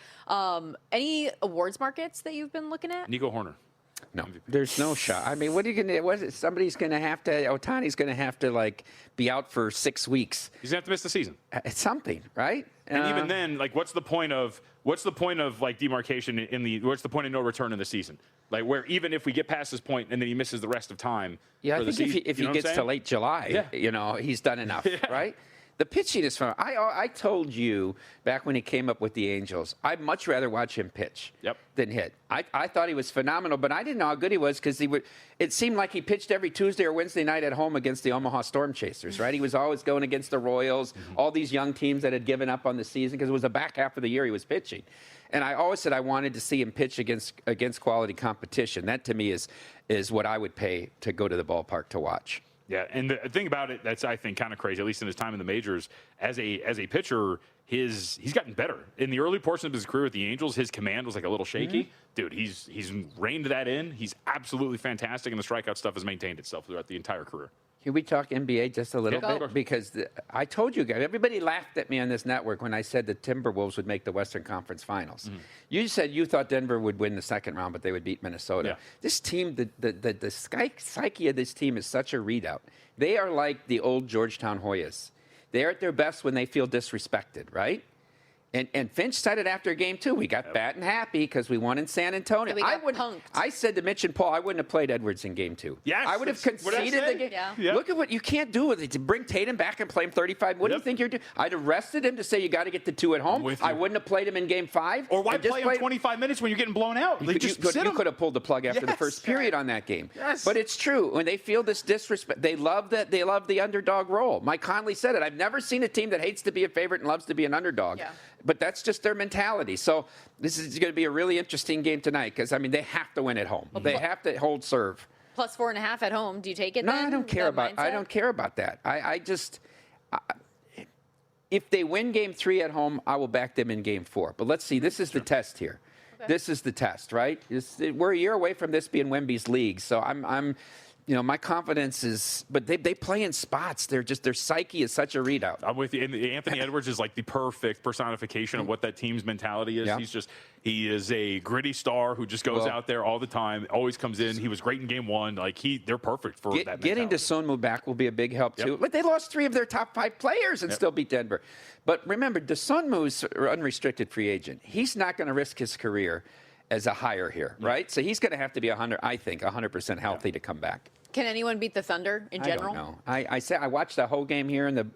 B: Any awards markets that you've been looking at?
C: Nico Horner.
F: No, there's no shot. I mean, what are you going to? Somebody's going to have to. Otani's going to have to be out for 6 weeks.
C: He's going to have to miss the season.
F: It's something, right?
C: And even then, what's the point of demarcation what's the point of no return in the season? Like, where even if we get past this point and then he misses the rest of time.
F: Yeah,
C: for
F: I think if he gets to late July, he's done enough, right? The pitching is fun. I told you back when he came up with the Angels, I'd much rather watch him pitch than hit. I thought he was phenomenal, but I didn't know how good he was because it seemed like he pitched every Tuesday or Wednesday night at home against the Omaha Storm Chasers, right? He was always going against the Royals, all these young teams that had given up on the season because it was the back half of the year he was pitching. And I always said I wanted to see him pitch against quality competition. That, to me, is what I would pay to go to the ballpark to watch.
C: Yeah, and the thing about it that's, I think, kind of crazy, at least in his time in the majors, as a pitcher, he's gotten better. In the early portion of his career with the Angels, his command was like a little shaky. Dude, he's reined that in. He's absolutely fantastic, and the strikeout stuff has maintained itself throughout the entire career.
F: Can we talk NBA just a little bit? Because I told you guys, everybody laughed at me on this network when I said the Timberwolves would make the Western Conference Finals. You said you thought Denver would win the second round, but they would beat Minnesota. Yeah. This team, the psyche of this team is such a readout. They are like the old Georgetown Hoyas. They're at their best when they feel disrespected, right? And Finch said it after game 2. We got fat and happy because we won in San Antonio. I said to Mitch and Paul, I wouldn't have played Edwards in game 2.
C: Yes,
F: I would have conceded the game. Yeah. Look at what you can't do with it. To bring Tatum back and play him 35. What do you think you're doing? I'd arrested him to say you got to get the 2 at home. I wouldn't have played him in game 5.
C: Or why play him 25 minutes when you're getting blown out?
F: You could have pulled the plug after the first period on that game.
C: Yes.
F: But it's true. When they feel this disrespect, they love the underdog role. Mike Conley said it. I've never seen a team that hates to be a favorite and loves to be an underdog. Yeah. But that's just their mentality. So this is going to be a really interesting game tonight because, they have to win at home. They have to hold serve.
B: Plus 4.5 at home. Do you take it
F: No,
B: then?
F: I don't care about that. I just if they win game 3 at home, I will back them in game 4. But let's see. This is the test here. Okay. This is the test, right? We're a year away from this being Wemby's league. So I'm my confidence is, but they play in spots. Their psyche is such a readout.
C: I'm with you. And Anthony Edwards is like the perfect personification of what that team's mentality is. Yeah. He is a gritty star who just goes out there all the time, always comes in. He was great in game 1. They're perfect for that mentality.
F: Getting Dosunmu back will be a big help too. But they lost 3 of their top 5 players and still beat Denver. But remember, Dosunmu's an unrestricted free agent. He's not going to risk his career as a hire here, right? So he's going to have to be 100% healthy to come back.
B: Can anyone beat the Thunder in general?
F: I don't know. I watched the whole game here, and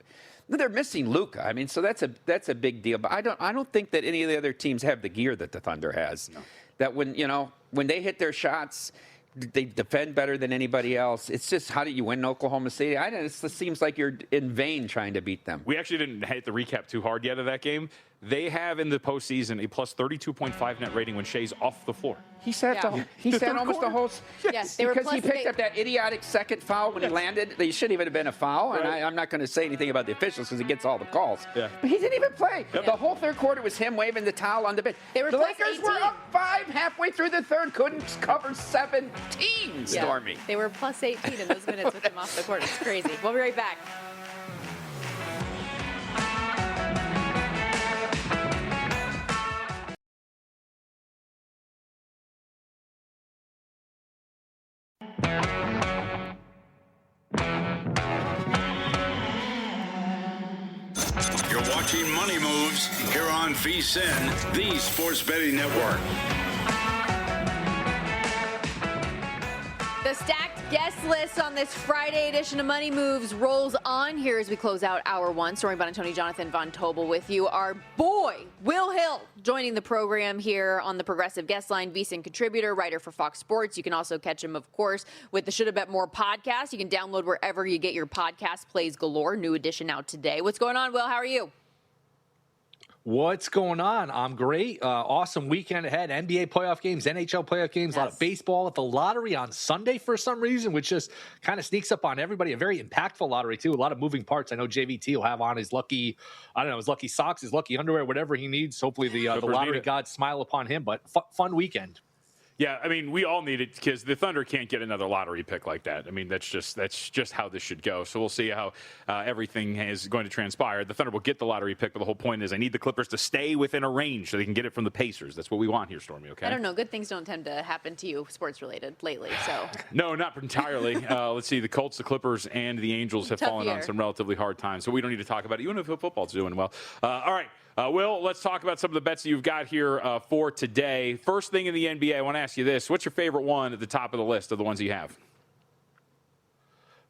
F: they're missing Luka. So that's a big deal. But I don't think that any of the other teams have the gear that the Thunder has. No. That when they hit their shots, they defend better than anybody else. It's just, how do you win in Oklahoma City? It just seems like you're in vain trying to beat them.
C: We actually didn't hit the recap too hard yet of that game. They have in the postseason a plus 32.5 net rating when Shea's off the floor.
F: He sat almost the whole.
B: Yes,
F: because he picked up that idiotic second foul when he landed. They shouldn't even have been a foul. Right. And I'm not going to say anything about the officials because he gets all the calls. Yeah. But he didn't even play. Yep. The whole third quarter was him waving the towel on the bench. The Lakers 18. Were up 5 halfway through the third, couldn't cover 17. Stormy.
B: They were plus 18 in those minutes with him off the court. It's crazy. We'll be right back.
A: You're watching Money Moves here on VSiN, the Sports Betting Network.
B: The stacked guest list on this Friday edition of Money Moves rolls on here as we close out hour one. Stormy, Buonantony, Jonathan Von Tobel with you. Our boy, Will Hill, joining the program here on the Progressive Guest Line, VSiN contributor, writer for Fox Sports. You can also catch him, of course, with the Shoulda Bet More podcast. You can download wherever you get your podcast plays galore. New edition out today. What's going on, Will? How are you?
G: What's going on? I'm great. Awesome weekend ahead. NBA playoff games, NHL playoff games, a lot of baseball. The lottery on Sunday for some reason, which just kind of sneaks up on everybody. A very impactful lottery, too. A lot of moving parts. I know JVT will have on his lucky, his lucky socks, his lucky underwear, whatever he needs. Hopefully the lottery gods smile upon him. But fun weekend.
C: Yeah, I mean, we all need it because the Thunder can't get another lottery pick like that. I mean, that's just how this should go. So we'll see how everything is going to transpire. The Thunder will get the lottery pick, but the whole point is I need the Clippers to stay within a range so they can get it from the Pacers. That's what we want here, Stormy, okay?
B: I don't know. Good things don't tend to happen to you sports-related lately, so.
C: No, not entirely. Let's see. The Colts, the Clippers, and the Angels have fallen on some relatively hard times, so we don't need to talk about it. You know if football's doing well. All right. Will, let's talk about some of the bets that you've got here for today. First thing in the NBA, I want to ask you this. What's your favorite one at the top of the list of the ones you have?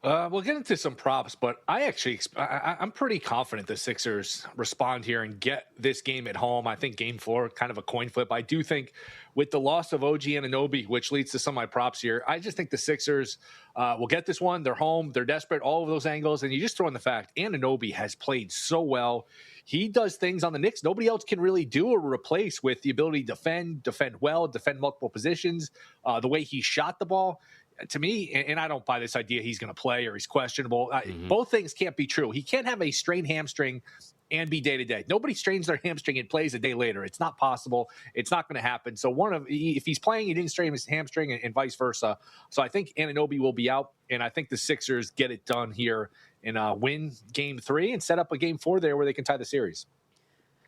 G: We'll get into some props, but I'm pretty confident the Sixers respond here and get this game at home. I think game 4, kind of a coin flip. I do think with the loss of OG Anunoby, which leads to some of my props here, I just think the Sixers will get this one. They're home. They're desperate, all of those angles. And you just throw in the fact Anunoby has played so well. He does things on the Knicks nobody else can really do or replace with the ability to defend well, defend multiple positions, the way he shot the ball. To me, and I don't buy this idea he's going to play or he's questionable. Both things can't be true. He can't have a strained hamstring and be day-to-day. Nobody strains their hamstring and plays a day later. It's not possible. It's not going to happen. So if he's playing, he didn't strain his hamstring and vice versa. So I think Anunoby will be out, and I think the Sixers get it done here and win game 3 and set up a game 4 there where they can tie the series.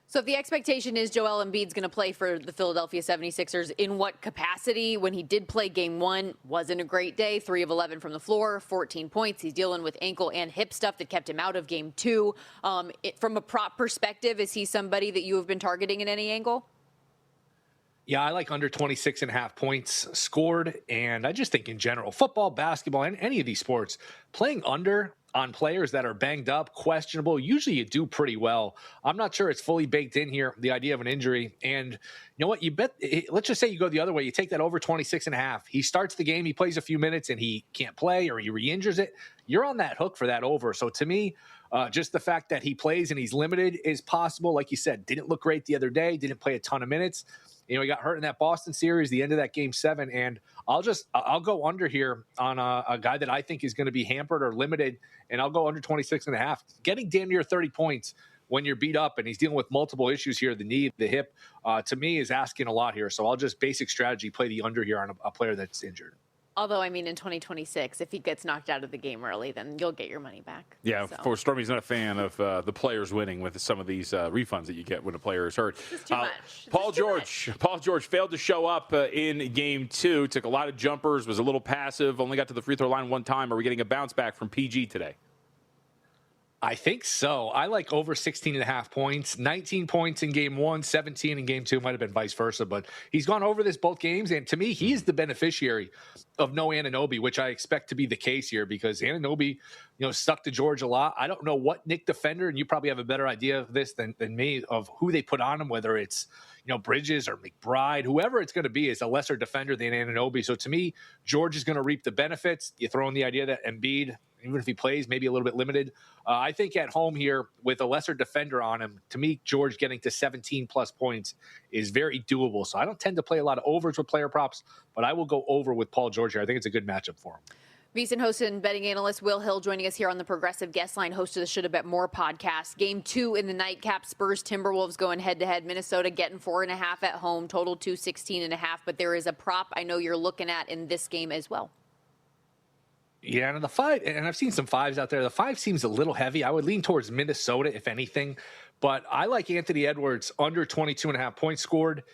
B: So if the expectation is Joel Embiid's going to play for the Philadelphia 76ers, in what capacity? When he did play game 1, wasn't a great day. 3 of 11 from the floor, 14 points. He's dealing with ankle and hip stuff that kept him out of game 2. From a prop perspective, is he somebody that you have been targeting in any angle?
G: Yeah, I like under 26.5 points scored. And I just think in general, football, basketball, and any of these sports, playing under on players that are banged up, questionable, usually you do pretty well. I'm not sure it's fully baked in here, the idea of an injury. And you know what? You bet. Let's just say you go the other way. You take that over 26.5. He starts the game, he plays a few minutes, and he can't play or he re-injures it. You're on that hook for that over. So to me, just the fact that he plays and he's limited is possible. Like you said, didn't look great the other day, didn't play a ton of minutes. You know, he got hurt in that Boston series, the end of that game 7. And I'll go under here on a guy that I think is going to be hampered or limited, and I'll go under 26.5. Getting damn near 30 points when you're beat up and he's dealing with multiple issues here, the knee, the hip, to me is asking a lot here. So I'll just basic strategy play the under here on a player that's injured.
B: Although, I mean, in 2026, if he gets knocked out of the game early, then you'll get your money back.
C: Yeah, of course, Stormy's not a fan of the players winning with some of these refunds that you get when a player is hurt.
B: This is too much.
C: Paul George failed to show up in game 2, took a lot of jumpers, was a little passive, only got to the free throw line one time. Are we getting a bounce back from PG today?
G: I think so. I like over 16.5 points, 19 points in game 1, 17 in game 2, might have been vice versa, but he's gone over this both games. And to me, he is the beneficiary of no Anunoby, which I expect to be the case here because Anunoby, stuck to George a lot. I don't know what Nick defender, and you probably have a better idea of this than me, of who they put on him, whether it's, Bridges or McBride, whoever it's going to be is a lesser defender than Anunoby. So to me, George is going to reap the benefits. You throw in the idea that Embiid, even if he plays, maybe a little bit limited. I think at home here with a lesser defender on him, to me, George getting to 17-plus points is very doable. So I don't tend to play a lot of overs with player props, but I will go over with Paul George here. I think it's a good matchup for him.
B: VSiN host and betting analyst Will Hill joining us here on the Progressive Guest Line, host of the Shoulda Bet More podcast. Game 2 in the nightcap, Spurs Timberwolves going head-to-head. Minnesota getting 4.5 at home, total 216.5. But there is a prop I know you're looking at in this game as well.
G: Yeah, and the 5, and I've seen some 5s out there. The 5 seems a little heavy. I would lean towards Minnesota, if anything. But I like Anthony Edwards under 22.5 points scored.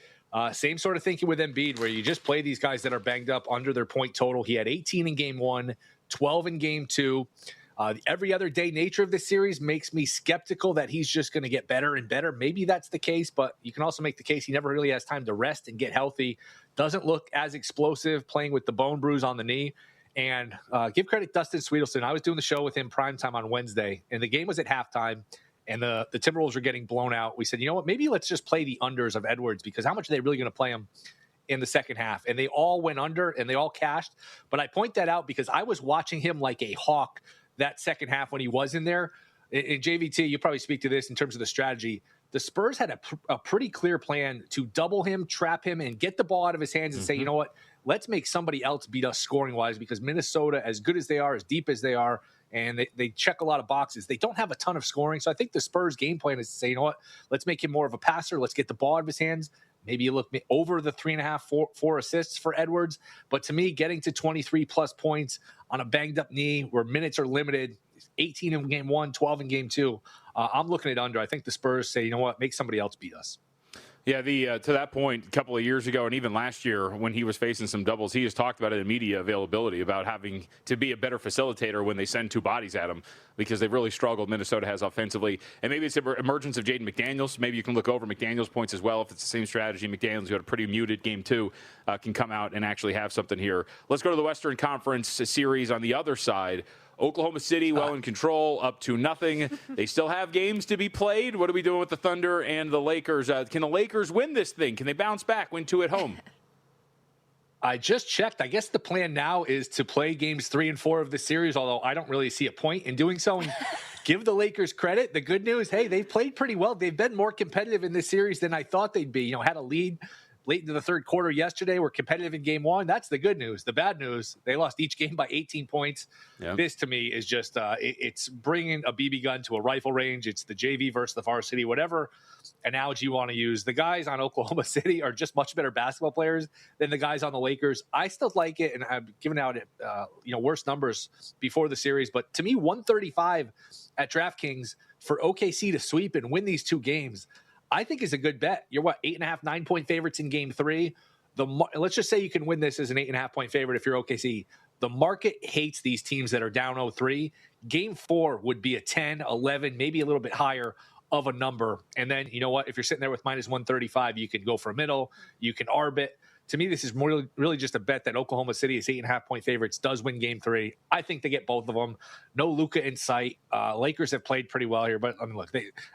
G: Same sort of thinking with Embiid, where you just play these guys that are banged up under their point total. He had 18 in game 1, 12 in game 2. The every other day nature of this series makes me skeptical that he's just going to get better and better. Maybe that's the case, but you can also make the case he never really has time to rest and get healthy. Doesn't look as explosive playing with the bone bruise on the knee. And give credit Dustin Sweetelson. I was doing the show with him primetime on Wednesday, and the game was at halftime, and the Timberwolves were getting blown out. We said, you know what, maybe let's just play the unders of Edwards, because how much are they really going to play him in the second half? And they all went under, and they all cashed. But I point that out because I was watching him like a hawk that second half when he was in there. In JVT, you probably speak to this in terms of the strategy. The Spurs had a pretty clear plan to double him, trap him, and get the ball out of his hands and say, you know what, let's make somebody else beat us scoring-wise, because Minnesota, as good as they are, as deep as they are, and they check a lot of boxes, they don't have a ton of scoring. So I think the Spurs' game plan is to say, you know what, let's make him more of a passer. Let's get the ball out of his hands. Maybe you look over the 3.5, 4 assists for Edwards. But to me, getting to 23-plus points on a banged-up knee where minutes are limited, 18 in game 1, 12 in game 2, I'm looking at under. I think the Spurs say, you know what, make somebody else beat us.
C: Yeah, to that point, a couple of years ago and even last year when he was facing some doubles, he has talked about it in media availability, about having to be a better facilitator when they send two bodies at him, because they've really struggled, Minnesota has, offensively. And maybe it's the emergence of Jaden McDaniels. Maybe you can look over McDaniels' points as well if it's the same strategy. McDaniels, who had a pretty muted game 2, can come out and actually have something here. Let's go to the Western Conference series on the other side. Oklahoma City well in control, up to nothing. They still have games to be played. What are we doing with the Thunder and the Lakers? Can the Lakers win this thing? Can they bounce back, win 2 at home?
G: I just checked. I guess the plan now is to play games 3 and 4 of the series, although I don't really see a point in doing so. And give the Lakers credit. The good news, hey, they've played pretty well. They've been more competitive in this series than I thought they'd be. Had a lead late into the third quarter yesterday, were competitive in game 1. That's the good news. The bad news, they lost each game by 18 points. Yep. This, to me, is just it's bringing a BB gun to a rifle range. It's the JV versus the varsity, whatever analogy you want to use. The guys on Oklahoma City are just much better basketball players than the guys on the Lakers. I still like it, and I've given out worse numbers before the series, but to me, 135 at DraftKings for OKC to sweep and win these 2 games, I think is a good bet. You're 8.5, 9-point favorites in game 3. Let's just say you can win this as an 8.5-point favorite if you're OKC. The market hates these teams that are down 0-3. Game 4 would be a 10, 11, maybe a little bit higher of a number. And then, you know what? If you're sitting there with minus 135, you can go for a middle. You can arb it. To me, this is more really just a bet that Oklahoma City is 8.5-point favorites, does win game 3. I think they get both of them. No Luka in sight. Lakers have played pretty well here, but I mean, look,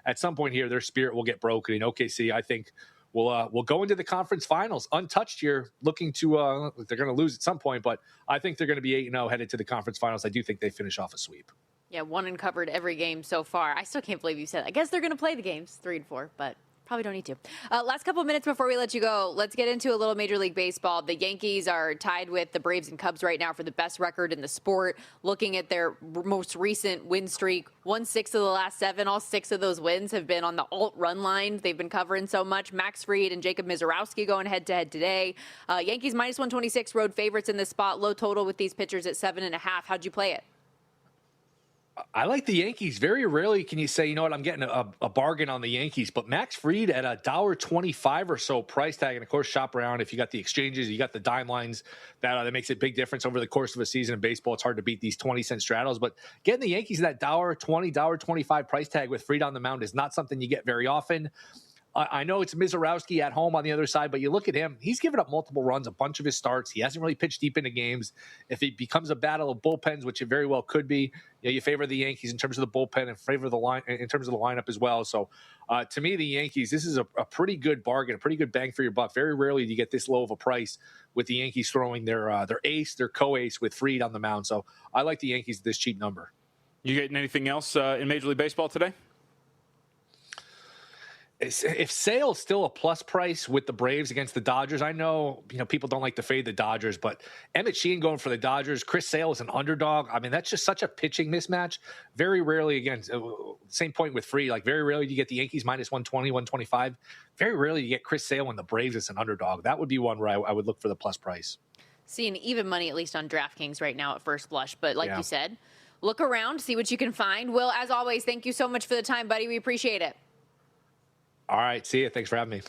G: at some point here, their spirit will get broken. In OKC, I think will go into the conference finals untouched here, looking to they're going to lose at some point, but I think they're going to be 8-0 headed to the conference finals. I do think they finish off a sweep.
B: Yeah, won and covered every game so far. I still can't believe you said. I guess they're going to play the games 3 and 4, but probably don't need to. Last couple of minutes before we let you go, let's get into a little Major League Baseball. The Yankees are tied with the Braves and Cubs right now for the best record in the sport. Looking at their most recent win streak, won 6 of the last 7. All 6 of those wins have been on the alt run line. They've been covering so much. Max Fried and Jacob Mizorowski going head-to-head today. Yankees minus 126 road favorites in this spot. Low total with these pitchers at 7.5. How'd you play it?
G: I like the Yankees. Very rarely can you say, you know what, I'm getting a bargain on the Yankees. But Max Fried at $1.25 or so price tag, and of course, shop around. If you got the exchanges, you got the dime lines, that makes a big difference over the course of a season in baseball. It's hard to beat these 20-cent straddles. But getting the Yankees at that $1.20, $1.25 price tag with Fried on the mound is not something you get very often. I know it's Mizorowski at home on the other side, but you look at him, he's given up multiple runs, a bunch of his starts. He hasn't really pitched deep into games. If it becomes a battle of bullpens, which it very well could be, you favor the Yankees in terms of the bullpen and favor the line in terms of the lineup as well. So to me, the Yankees, this is a pretty good bargain, a pretty good bang for your buck. Very rarely do you get this low of a price with the Yankees throwing their ace, their co-ace with Fried on the mound. So I like the Yankees at this cheap number.
C: You getting anything else in Major League Baseball today?
G: If Sale's still a plus price with the Braves against the Dodgers, I know people don't like to fade the Dodgers, but Emmett Sheehan going for the Dodgers, Chris Sale is an underdog. I mean, that's just such a pitching mismatch. Very rarely, again, same point with Fried, like very rarely do you get the Yankees minus 120, 125. Very rarely you get Chris Sale and the Braves as an underdog. That would be one where I would look for the plus price.
B: Seeing even money, at least on DraftKings right now at first blush, but like you said, look around, see what you can find. Will, as always, thank you so much for the time, buddy. We appreciate it.
G: All right. See you. Thanks for having me.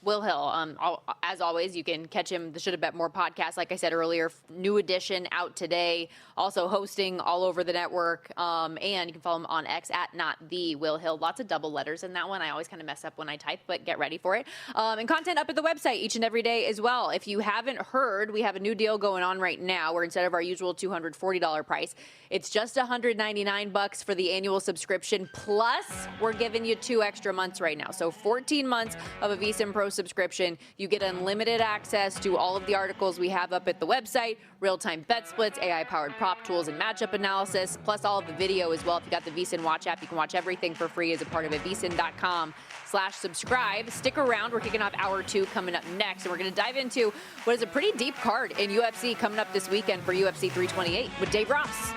B: Will Hill. As always, you can catch him, the Should Have Bet More podcast. Like I said earlier, new edition out today. Also hosting all over the network. And you can follow him on X at @TheWillHill. Lots of double letters in that one. I always kind of mess up when I type, but get ready for it. And content up at the website each and every day as well. If you haven't heard, we have a new deal going on right now where instead of our usual $240 price, it's just $199 for the annual subscription. Plus, we're giving you 2 extra months right now. So 14 months of a VSiN Pro subscription. You get unlimited access to all of the articles we have up at the website, real-time bet splits, AI-powered prop tools and matchup analysis, plus all of the video as well. If you got the VSiN Watch app, you can watch everything for free as a part of it. VSiN.com/subscribe. Stick around. We're kicking off hour 2 coming up next, and we're going to dive into what is a pretty deep card in UFC coming up this weekend for UFC 328 with Dave Ross.